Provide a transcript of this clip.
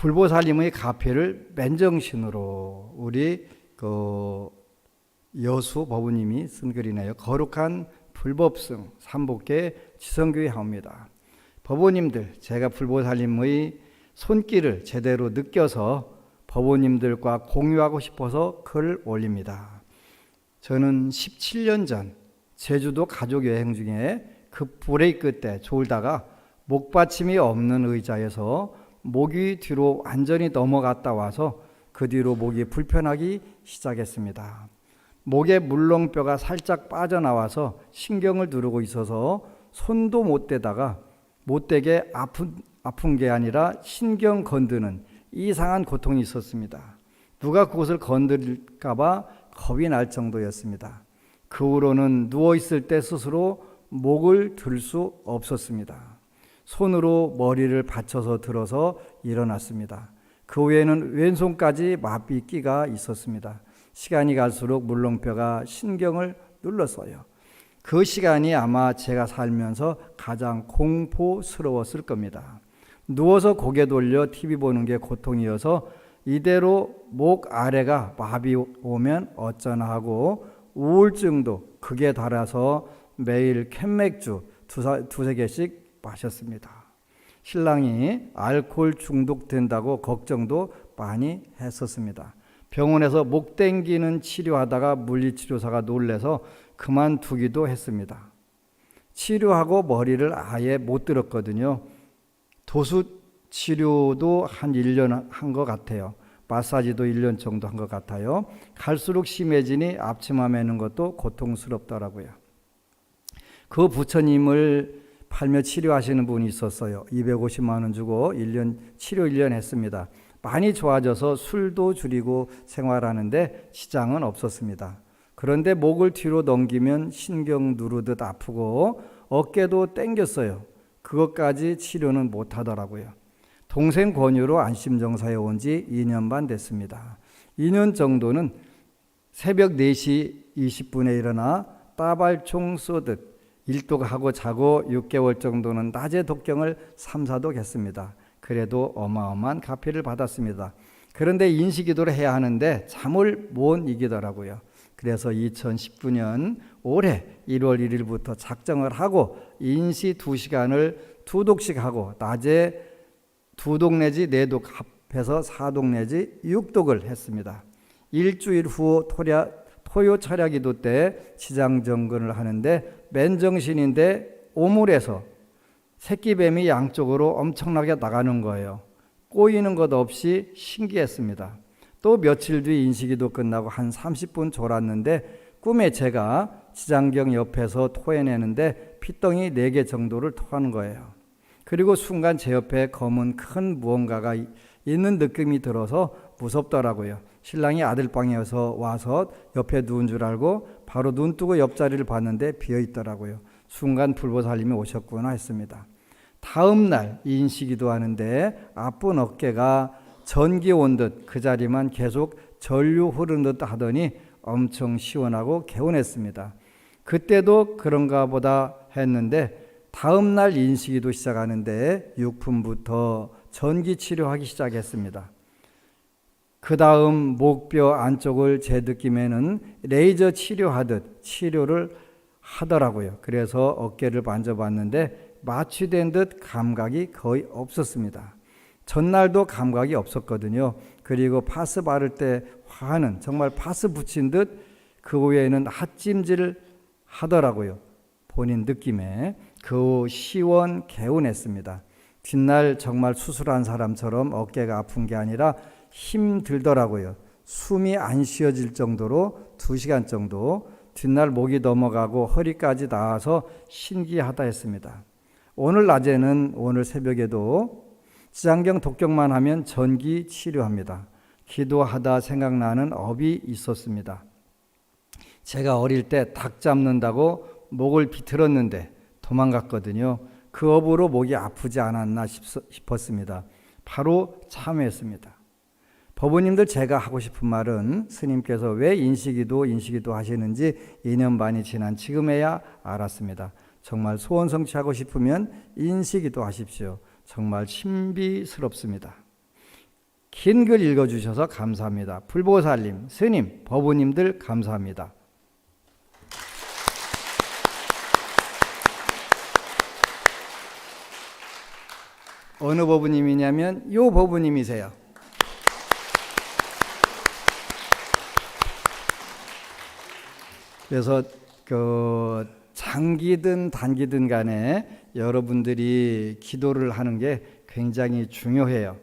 불보살님의 가폐를 맨정신으로 우리 여수 법우님이 쓴 글이네요. 거룩한 불법승 삼복계 지성교회 하옵니다. 법우님들, 제가 불보살님의 손길을 제대로 느껴서 법우님들과 공유하고 싶어서 글 올립니다. 저는 17년 전 제주도 가족 여행 중에 급 브레이크 때 졸다가 목받침이 없는 의자에서 목이 뒤로 완전히 넘어갔다 와서 그 뒤로 목이 불편하기 시작했습니다. 목에 물렁뼈가 살짝 빠져나와서 신경을 누르고 있어서 손도 못 대다가 못 대게 아픈 게 아니라 신경 건드는 이상한 고통이 있었습니다. 누가 그곳을 건드릴까 봐 겁이 날 정도였습니다. 그 후로는 누워있을 때 스스로 목을 들 수 없었습니다. 손으로 머리를 받쳐서 들어서 일어났습니다. 그 후에는 왼손까지 마비끼가 있었습니다. 시간이 갈수록 물렁뼈가 신경을 눌렀어요. 그 시간이 아마 제가 살면서 가장 공포스러웠을 겁니다. 누워서 고개 돌려 TV 보는 게 고통이어서 이대로 목 아래가 마비 오면 어쩌나 하고 우울증도 극에 달아서 매일 캔맥주 두세 개씩 마셨습니다. 신랑이 알코올 중독된다고 걱정도 많이 했었습니다. 병원에서 목 땡기는 치료하다가 물리치료사가 놀래서 그만두기도 했습니다. 치료하고 머리를 아예 못 들었거든요. 도수 치료도 한 1년 한 것 같아요. 마사지도 1년 정도 한 것 같아요. 갈수록 심해지니 앞치마 매는 것도 고통스럽더라고요. 그 부처님을 팔며 치료하시는 분이 있었어요. 250만 원 주고 치료 1년 했습니다. 많이 좋아져서 술도 줄이고 생활하는데 지장은 없었습니다. 그런데 목을 뒤로 넘기면 신경 누르듯 아프고 어깨도 땡겼어요. 그것까지 치료는 못하더라고요. 동생 권유로 안심정사에 온 지 2년 반 됐습니다. 2년 정도는 새벽 4시 20분에 일어나 따발총 쏘듯 일독하고 자고 6개월 정도는 낮에 독경을 3, 4독 했습니다. 그래도 어마어마한 가피를 받았습니다. 그런데 인시기도를 해야 하는데 잠을 못 이기더라고요. 그래서 2019년 올해 1월 1일부터 작정을 하고 인시 2시간을 2독씩 하고 낮에 2독 내지 4독 합해서 4독 내지 6독을 했습니다. 일주일 후 토요 철야기도 때 지장정근을 하는데 맨정신인데 오물에서 새끼뱀이 양쪽으로 엄청나게 나가는 거예요. 꼬이는 것 없이 신기했습니다. 또 며칠 뒤 인시기도 끝나고 한 30분 졸았는데 꿈에 제가 지장경 옆에서 토해내는데 피덩이 4개 정도를 토하는 거예요. 그리고 순간 제 옆에 검은 큰 무언가가 있는 느낌이 들어서 무섭더라고요. 신랑이 아들방에서 와서 옆에 누운 줄 알고 바로 눈 뜨고 옆자리를 봤는데 비어있더라고요. 순간 불보살님이 오셨구나 했습니다. 다음 날 인시기도 하는데 아픈 어깨가 전기 온 듯 그 자리만 계속 전류 흐르는 듯 하더니 엄청 시원하고 개운했습니다. 그때도 그런가 보다 했는데 다음 날 인시기도 시작하는데 6분부터 전기 치료하기 시작했습니다. 그 다음 목뼈 안쪽을 제 느낌에는 레이저 치료하듯 치료를 하더라고요. 그래서 어깨를 만져봤는데 마취된 듯 감각이 거의 없었습니다. 전날도 감각이 없었거든요. 그리고 파스 바를 때 화는 정말 파스 붙인 듯 그 외에는 핫찜질 하더라고요. 본인 느낌에 그 시원 개운했습니다. 뒷날 정말 수술한 사람처럼 어깨가 아픈 게 아니라 힘들더라고요. 숨이 안 쉬어질 정도로 2시간 정도 뒷날 목이 넘어가고 허리까지 나와서 신기하다 했습니다. 오늘 낮에는 오늘 새벽에도 지장경 독경만 하면 전기 치료합니다. 기도하다 생각나는 업이 있었습니다. 제가 어릴 때 닭 잡는다고 목을 비틀었는데 도망갔거든요. 그 업으로 목이 아프지 않았나 싶었습니다. 바로 참회했습니다. 법우님들, 제가 하고 싶은 말은 스님께서 왜 인시기도 하시는지 2년 반이 지난 지금에야 알았습니다. 정말 소원 성취하고 싶으면 인시기도 하십시오. 정말 신비스럽습니다. 긴 글 읽어주셔서 감사합니다. 불보살님, 스님, 법우님들 감사합니다. 어느 법우님이냐면 요 법우님이세요. 그래서 장기든 단기든 간에 여러분들이 기도를 하는 게 굉장히 중요해요.